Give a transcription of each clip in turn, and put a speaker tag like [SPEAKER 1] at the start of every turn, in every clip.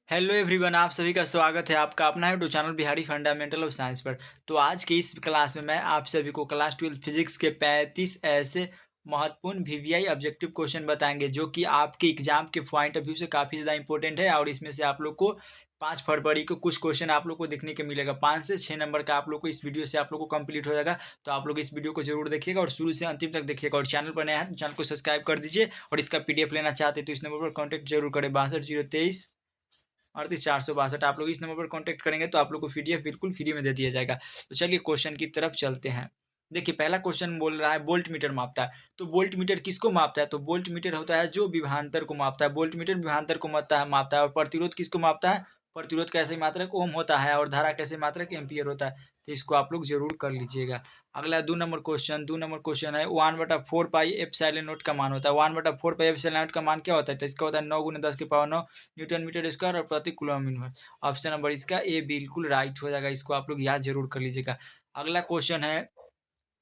[SPEAKER 1] Hello everyone, आप सभी का स्वागत है आपका अपना YouTube channel Bihari fundamental of science पर। तो आज की इस क्लास में मैं आप सभी को क्लास 12 फिजिक्स के 35 ऐसे महत्वपूर्ण वीवीआई ऑब्जेक्टिव क्वेश्चन बताएंगे जो कि आपके एग्जाम के पॉइंट ऑफ व्यू से काफ़ी ज़्यादा इंपॉर्टेंट है। और इसमें से आप लोग को 5 फरवरी को कुछ क्वेश्चन आप लोग को देखने को मिलेगा। 5 से 6 नंबर का आप लोग को इस वीडियो से आप लोग को कंप्लीट हो जाएगा। तो आप लोग इस वीडियो को जरूर देखिएगा और शुरू से अंतिम तक देखिएगा। और चैनल पर नया है तो चैनल को सब्सक्राइब कर दीजिए। और इसका पीडीएफ लेना चाहते हैं तो इस नंबर पर कॉन्टैक्ट जरूर करें 62 023 38 462। आप लोग इस नंबर पर कांटेक्ट करेंगे तो आप लोग को पीडीएफ बिल्कुल फ्री में दे दिया जाएगा। तो चलिए क्वेश्चन की तरफ चलते हैं। देखिए, पहला क्वेश्चन बोल रहा है वोल्ट मीटर मापता है। तो वोल्ट मीटर किसको मापता है? तो वोल्ट मीटर होता है जो विभवांतर को मापता है। वोल्ट मीटर विभवांतर को मापता है। और प्रतिरोध किसको मापता है? प्रतिरोध कैसे मात्रक ओम होता है। और धारा कैसे मात्रक एम्पियर होता है। तो इसको आप लोग जरूर कर लीजिएगा। अगला 2 नंबर क्वेश्चन है 1/4 पाई एप्सिलॉन नॉट का मान होता है। 1/4 पाई एप्सिलॉन नॉट का मान क्या होता है? तो इसका होता है 9×10⁹ न्यूटन मीटर स्क्वायर और प्रति कूलम इनवर्स। ऑप्शन नंबर इसका ए बिल्कुल राइट हो जाएगा। इसको आप लोग याद जरूर कर लीजिएगा। अगला क्वेश्चन है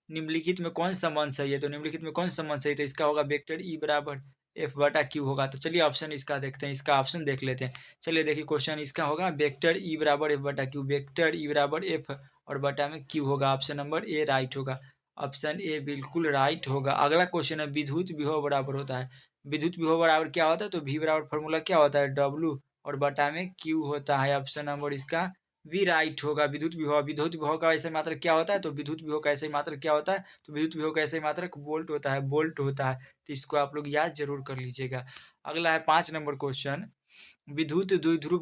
[SPEAKER 1] निम्नलिखित में कौन संबंध सही है? तो निम्नलिखित में कौन संबंध सही है? तो इसका होगा वेक्टर ई बराबर एफ बटा क्यू होगा। तो चलिए ऑप्शन इसका देखते हैं, इसका ऑप्शन देख लेते हैं। चलिए देखिए, क्वेश्चन इसका होगा वेक्टर ई बराबर एफ बटा क्यू। वेक्टर ई बराबर एफ और बटा में क्यू होगा। ऑप्शन नंबर ए राइट होगा। ऑप्शन ए बिल्कुल राइट होगा। अगला क्वेश्चन है विद्युत विभव बराबर होता है। विद्युत विभव बराबर क्या होता है? तो वी बराबर फॉर्मूला क्या होता है? डब्लू और बटा में क्यू होता है। ऑप्शन नंबर इसका वी राइट होगा। विद्युत विभव का ऐसे मात्रक क्या होता है? तो विद्युत विभव का ऐसे मात्रक क्या होता है? तो विद्युत विभव का ऐसे मात्रक वोल्ट होता है। वोल्ट होता है। तो इसको आप लोग याद जरूर कर लीजिएगा। अगला है 5 नंबर क्वेश्चन। विद्युत द्विध्रुव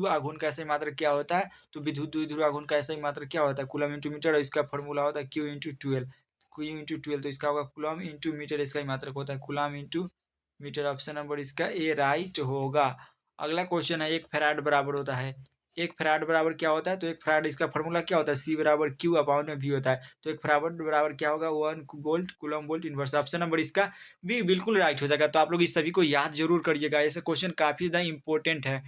[SPEAKER 1] आघूर्ण का ऐसे मात्रक क्या होता है? तो विद्युत द्विध्रुव आघूर्ण का ऐसे मात्रक क्या होता है? Coulomb into metre. और इसका फॉर्मूला होता है Q/12। Q/12 तो इसका होगा कूलम इंटू मीटर। इसका ही मात्रक होता है coulomb into metre. Option number इसका ए राइट होगा। अगला क्वेश्चन है 1 फैराड बराबर होता है। 1 फैराड बराबर क्या होता है? तो 1 फैराड इसका फॉर्मूला क्या होता है? C बराबर Q अपॉन में V होता है। तो 1 फैराड बराबर क्या होगा? 1 volt coulomb volt inverse. Option number इसका भी बिल्कुल राइट हो जाएगा। तो आप लोग इस सभी को याद जरूर करिएगा, ऐसे क्वेश्चन काफी ज्यादा इंपॉर्टेंट है।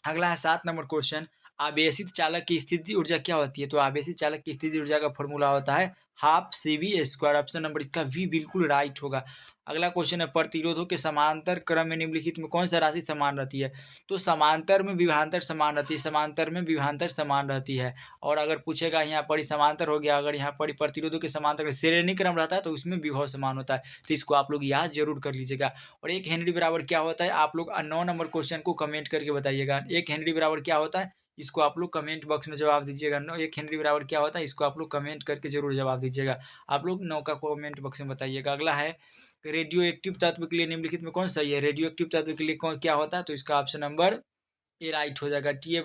[SPEAKER 1] अगला है 7 नंबर क्वेश्चन। आवेशित चालक की स्थिति ऊर्जा क्या होती है? तो आवेशित चालक की स्थिति ऊर्जा का फॉर्मूला होता है हाफ CV²। ऑप्शन नंबर इसका भी बिल्कुल राइट होगा। अगला क्वेश्चन है प्रतिरोधों के समांतर क्रम में निम्नलिखित में कौन सा राशि समान रहती है? तो समांतर में विभवांतर समान रहती है। समांतर में विभवांतर समान रहती है। और अगर पूछेगा यहाँ पर समांतर हो गया, अगर यहाँ पर प्रतिरोधों के समांतर श्रेणी क्रम रहता है तो उसमें विभव समान होता है। तो इसको आप लोग याद जरूर कर लीजिएगा। और 1 हेनरी बराबर क्या होता है? आप लोग 9 नंबर क्वेश्चन को कमेंट करके बताइएगा। 1 हेनरी बराबर क्या होता है? इसको आप लोग कमेंट बॉक्स में जवाब दीजिएगा। 1 हेनरी बराबर क्या होता है? इसको आप लोग कमेंट करके जरूर जवाब दीजिएगा। आप लोग 9 का कमेंट बॉक्स में बताइएगा। अगला है रेडियो एक्टिव तत्व के लिए निम्नलिखित में कौन सही है? रेडियो एक्टिव तत्व के लिए कौन क्या होता है? तो इसका ऑप्शन नंबर ए राइट हो जाएगा। टी ए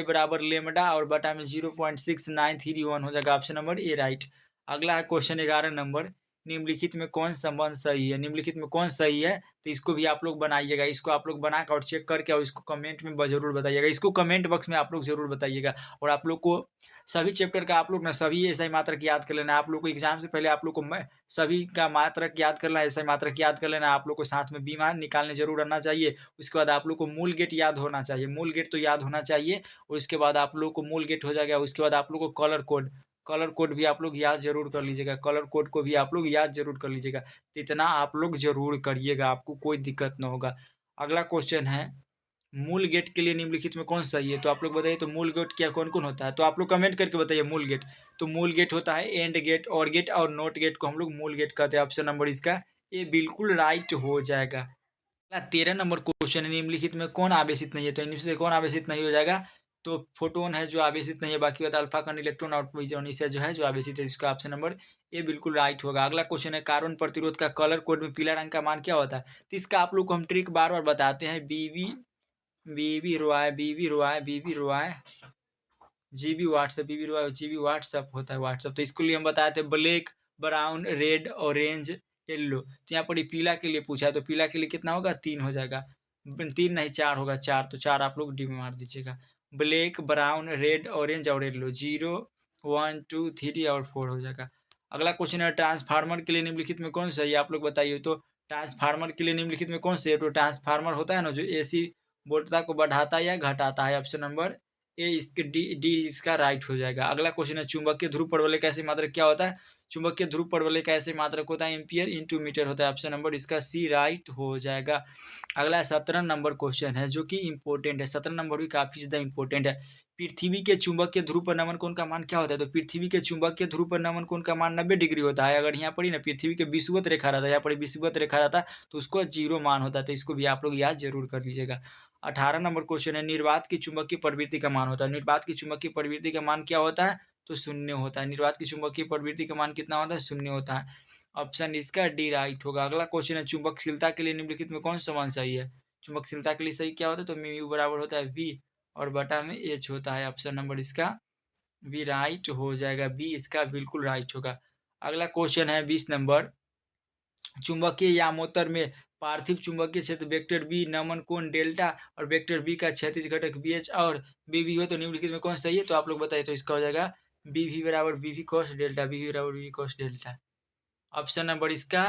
[SPEAKER 1] बराबर लेमडा और बटा में 0.6931 हो जाएगा। ऑप्शन नंबर ए राइट। अगला है क्वेश्चन 11 नंबर। निम्नलिखित में कौन संबंध सही है? निम्नलिखित में कौन सही है? तो इसको भी आप लोग बनाइएगा। इसको आप लोग बनाकर और चेक करके और इसको कमेंट में जरूर बताइएगा। इसको कमेंट बॉक्स में आप लोग जरूर बताइएगा। और आप लोग को सभी चैप्टर का आप लोग ना सभी ऐसा ही मात्रक याद कर लेना है। आप लोग को एग्जाम से पहले आप लोग को सभी का मात्रक याद करना है, ऐसा ही मात्रक याद कर लेना है। आप लोग को साथ में बीमार निकालने जरूर आना चाहिए। उसके बाद आप लोग को मूल गेट याद होना चाहिए। मूल गेट तो याद होना चाहिए। और उसके बाद आप लोग को मूल गेट हो जाएगा। उसके बाद आप लोग को कलर कोड भी आप लोग याद जरूर कर लीजिएगा। कलर कोड को भी आप लोग याद जरूर कर लीजिएगा। तो इतना आप लोग जरूर करिएगा, आपको कोई दिक्कत ना होगा। अगला क्वेश्चन है मूल गेट के लिए निम्नलिखित में कौन सही है? तो आप लोग बताइए। तो मूल गेट क्या कौन कौन होता है? तो आप लोग कमेंट करके बताइए मूल गेट। तो मूल गेट होता है एंड गेट, और गेट और नोट गेट को हम लोग मूल गेट कहते हैं। ऑप्शन नंबर इसका ये बिल्कुल राइट हो जाएगा। 13 नंबर क्वेश्चन है निम्नलिखित में कौन आवेशित नहीं है? तो इनमें से कौन आवेशित नहीं हो जाएगा? तो फोटोन है जो आवेशित नहीं है। बाकी होता है अल्फा कण, इलेक्ट्रॉन और प्रोटॉन से जो है जो आवेशित है। इसका ऑप्शन नंबर ए बिल्कुल राइट होगा। अगला क्वेश्चन है कार्बन प्रतिरोध का कलर कोड में पीला रंग का मान क्या होता है? तो इसका आप लोग को हम ट्रिक बार बार बताते हैं। बीबी व्हाट्सअप होता है व्हाट्सअप। तो इसके लिए हम बताए थे black, brown, red, orange, yellow. तो यहाँ पर पीला के लिए पूछा है। तो पीला के लिए कितना होगा? 3 हो जाएगा। 3 नहीं 4 होगा। 4 तो 4 आप लोग डी में मार दीजिएगा। ब्लैक, ब्राउन, रेड, ऑरेंज और येल्लो। 0 1 2 3 और 4 हो जाएगा। अगला क्वेश्चन है ट्रांसफार्मर के लिए निम्नलिखित में कौन सही है? आप लोग बताइए। तो ट्रांसफार्मर के लिए निम्नलिखित में कौन सही है? तो ट्रांसफार्मर होता है ना जो AC वोल्टता को बढ़ाता है या घटाता है। ऑप्शन नंबर ए इसके डी इसका राइट हो जाएगा। अगला क्वेश्चन है चुंबकीय ध्रुव परवलय का ऐसे मात्रक क्या होता है? चुंबकीय ध्रुव परवलय का ऐसे मात्रक होता है एम्पियर इंटू मीटर होता है। ऑप्शन नंबर इसका सी राइट हो जाएगा। अगला 17 नंबर क्वेश्चन है जो कि इंपॉर्टेंट है। 17 नंबर भी काफी ज्यादा इंपॉर्टेंट है। पृथ्वी के चुंबकीय ध्रुव पर नमन कोण का मान क्या होता है? तो पृथ्वी के चुंबकीय ध्रुव पर नमन कोण का मान 90 डिग्री होता है। अगर यहाँ पर ही ना पृथ्वी के विषुवत रेखा रहता है, यहाँ पर विषुवत रेखा रहता है तो उसको 0 मान होता है। तो इसको भी आप लोग याद जरूर कर लीजिएगा। 18 नंबर क्वेश्चन है निर्वात की चुंबकीय प्रवृत्ति का मान होता है। निर्वात की चुंबकीय प्रवृत्ति का मान क्या होता है? तो 0 होता है। निर्वात की चुंबकीय प्रवृत्ति का मान कितना होता है? 0 होता है। ऑप्शन इसका डी राइट होगा। अगला क्वेश्चन है चुंबकशीलता के लिए निम्नलिखित में कौन सा मान सही है? चुंबकशीलता के लिए सही क्या होता है? तो म्यू बराबर होता है वी और बटा में एच होता है। ऑप्शन नंबर इसका बी राइट हो जाएगा। बी इसका बिल्कुल राइट होगा। अगला क्वेश्चन है 20 नंबर चुंबकीय यामोत्तर में पार्थिव चुंबकीय क्षेत्र वेक्टर बी नमन कोण डेल्टा और वेक्टर बी का क्षैतिज घटक बी एच और बी वी हो तो निम्नलिखित में कौन सही है? तो आप लोग बताइए। तो इसका हो जाएगा बी वी बराबर B V cos delta, B V बराबर B V cos delta. Option number इसका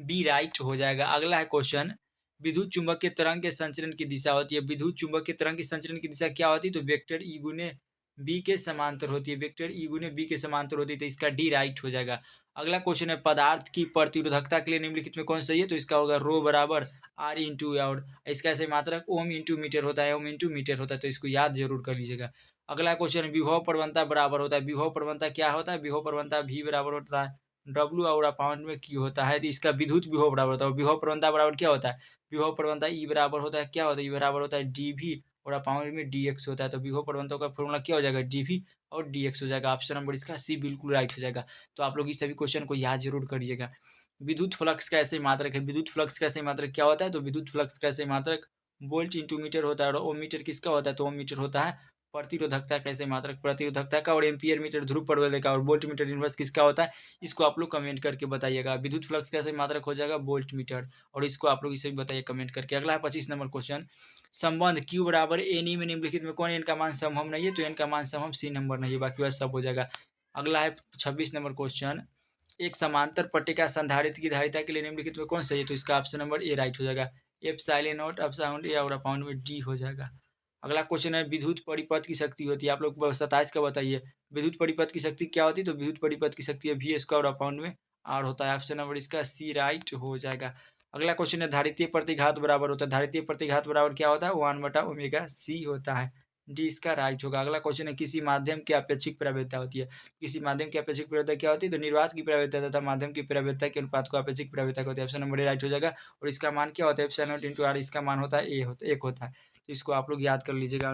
[SPEAKER 1] बी राइट हो जाएगा। अगला है क्वेश्चन विद्युत चुंबकीय तरंग के संचरण की दिशा होती है। विद्युत चुंबकीय तरंग की संचरण की दिशा क्या होती है? तो वेक्टर ई गुने बी के समांतर होती है। वेक्टर ई गुने बी के समांतर होती है। तो इसका डी राइट हो जाएगा। अगला क्वेश्चन है पदार्थ की प्रतिरोधकता के लिए निम्नलिखित में कौन सही है? तो इसका होगा रो बराबर आर इंटू और इसका ऐसे मात्रक ओम इंटू मीटर होता है। ओम इंटू मीटर होता है। तो इसको याद जरूर कर लीजिएगा। अगला क्वेश्चन विभव प्रवणता बराबर होता है। विभव प्रवणता क्या होता है? विभव प्रवणता भी बराबर होता है डब्ल्यू और अपाउंड में क्यू होता है। तो इसका विद्युत विभव बराबर होता है। विभव प्रवणता बराबर क्या होता है? विभव प्रवणता ई बराबर होता है क्या होता है? ई बराबर होता है डी वी और अपाउंड में डी एक्स होता है। तो विभव प्रवणता का फॉर्मूला क्या हो जाएगा? डी वी और डी एक्स हो जाएगा। ऑप्शन नंबर इसका सी बिल्कुल राइट हो जाएगा। तो आप लोग इस सभी क्वेश्चन को याद जरूर करिएगा। विद्युत फ्लक्स का ऐसे मात्रक है। विद्युत फ्लक्स का ऐसे मात्रक क्या होता है? तो विद्युत फ्लक्स का ऐसे मात्रक वोल्ट इंटू मीटर होता है और ओम मीटर किसका होता है? तो ओम मीटर होता है प्रतिरोधकता का ऐसे मात्रक प्रतिरोधकता का और एम्पियर मीटर ध्रुव प्रवलय का और वोल्ट मीटर इनवर्स किसका होता है? इसको आप लोग कमेंट करके बताइएगा। विद्युत फ्लक्स कैसे मात्रक हो जाएगा? Volt meter. और इसको आप लोग इसे भी बताइए कमेंट करके। अगला है 25 नंबर क्वेश्चन संबंध Q बराबर एन में निम्नलिखित में कौन एन का मान समम नहीं है? तो एन का मान समम सी नंबर नहीं है, बाकी वह सब हो जाएगा। अगला है 26 नंबर क्वेश्चन एक समांतर पट्टिका संधारित्र की धारिता के लिए निम्नलिखित में कौन सही है? तो इसका ऑप्शन नंबर ए राइट हो जाएगा। एप्सिलॉन नॉट अपसाउंड ए और अपाउंड में डी हो जाएगा। अगला क्वेश्चन है विद्युत परिपथ की शक्ति होती है। आप लोग 27 का बताइए विद्युत परिपथ की शक्ति क्या होती है? तो विद्युत परिपथ की शक्ति है वी स्क्वायर अपाउंड में आर होता है। ऑप्शन नंबर इसका सी राइट हो जाएगा। अगला क्वेश्चन है धारितीय प्रतिघात बराबर होता है। धारितीय प्रतिघात बराबर क्या होता है? 1/ओमेगा c होता है। डी इसका राइट होगा। अगला क्वेश्चन है किसी माध्यम की अपेक्षिक प्रवृत्ता होती है। किसी माध्यम की अपेक्षिक प्रवृत्ता क्या होती है? तो निर्वात की प्रवृत्ता तथा माध्यम की प्रवृत्ता के अनुपात को अपेक्षिक प्रवृत्ता होती है। ऑप्शन नंबर ए राइट हो जाएगा। और इसका मान क्या होता है? Epsilon naught into R. इसका मान होता है एक होता है। तो इसको आप लोग याद कर लीजिएगा।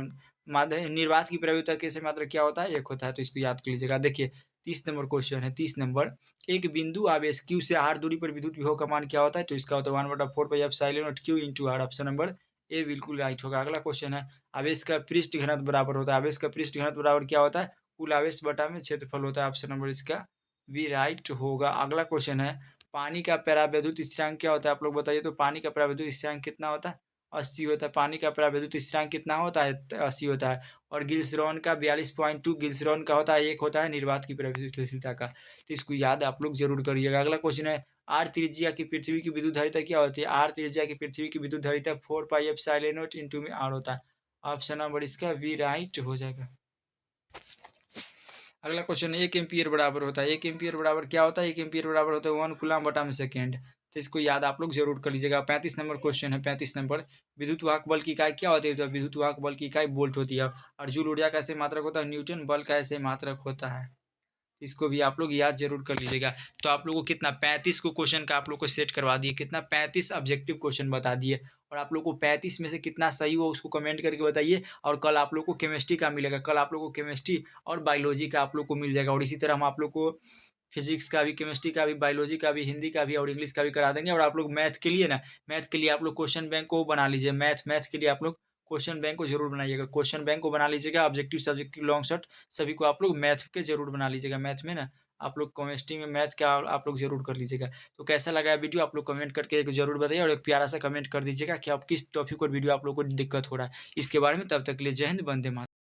[SPEAKER 1] माध्यम निर्वात की प्रवृत्ता कैसे मात्रक क्या होता है? एक होता है। तो इसको याद कर लीजिएगा। देखिए 30 नंबर क्वेश्चन है। 30 नंबर एक बिंदु आवेश Q से r दूरी पर विद्युत विभव का मान क्या होता है? तो इसका होता है 1/4πε0 Q into R. Option number A बिल्कुल राइट होगा। अगला क्वेश्चन है आवेश का पृष्ठ घनत्व बराबर होता है। आवेश का पृष्ठ घनत्व बराबर क्या होता है? कुल आवेश बटा में क्षेत्रफल होता है। ऑप्शन नंबर इसका बी राइट होगा। अगला क्वेश्चन है पानी का परावैद्युत स्थिरांक क्या होता है? आप लोग बताइए। तो पानी का परावैद्युत स्थिरांक कितना होता है? 80 होता है। पानी का परावैद्युत स्थिरांक कितना होता है? 80 होता है। और गिल्सरॉन का 42.2 गिल्सरॉन का होता है। एक होता है निर्वात की प्रवृत्तिशीलता का। तो इसको याद आप लोग जरूर करिएगा। अगला क्वेश्चन है आर त्रिज्या की पृथ्वी की विद्युत धारिता क्या होती है? आर त्रिज्या की पृथ्वी की विद्युत धारिता 4πε0 इंटू में आर होता है। ऑप्शन नंबर इसका वी राइट हो जाएगा। अगला क्वेश्चन 1 एम्पियर बराबर होता है। 1 एम्पियर बराबर क्या होता है? 1 एम्पियर बराबर होता है 1 कूलम बटा में सेकेंड। तो इसको याद आप लोग जरूर कर लीजिएगा। 35 नंबर क्वेश्चन है। 35 नंबर विद्युत वाहक बल की इकाई क्या होती है? तो विद्युत वाहक बल की इकाई वोल्ट होती है। और जूल ऊर्जा का ऐसे मात्रक होता है न्यूटन बल का ऐसे मात्रक होता है। इसको भी आप लोग याद जरूर कर लीजिएगा। तो आप लोगों को कितना 35 को क्वेश्चन का आप लोग को सेट करवा दिए। कितना 35 ऑब्जेक्टिव क्वेश्चन बता दिए। और आप लोग को 35 में से कितना सही हो उसको कमेंट करके बताइए। और कल आप लोग को केमिस्ट्री का मिलेगा। कल आप लोग को केमिस्ट्री और बायोलॉजी का आप लोग को मिल जाएगा। और इसी तरह हम आप लोग को फिजिक्स का भी, केमिस्ट्री का भी, बायोलॉजी का भी, हिंदी का भी और इंग्लिश का भी करा देंगे। और आप लोग मैथ के लिए ना, मैथ के लिए आप लोग क्वेश्चन बैंक को बना लीजिए। मैथ के लिए आप लोग क्वेश्चन बैंक को जरूर बनाइएगा। क्वेश्चन बैंक को बना लीजिएगा। ऑब्जेक्टिव सब्जेक्टिव लॉन्ग शॉर्ट सभी को आप लोग मैथ के जरूर बना लीजिएगा। मैथ में ना आप लोग केमिस्ट्री में मैथ का आप लोग जरूर कर लीजिएगा। तो कैसा लगा वीडियो आप लोग कमेंट करके जरूर बताइए। और एक प्यारा सा कमेंट कर दीजिएगा कि आप किस टॉपिक और वीडियो आप लोग को दिक्कत हो रहा है इसके बारे में। तब तक के लिए जय हिंद, वंदे मातरम।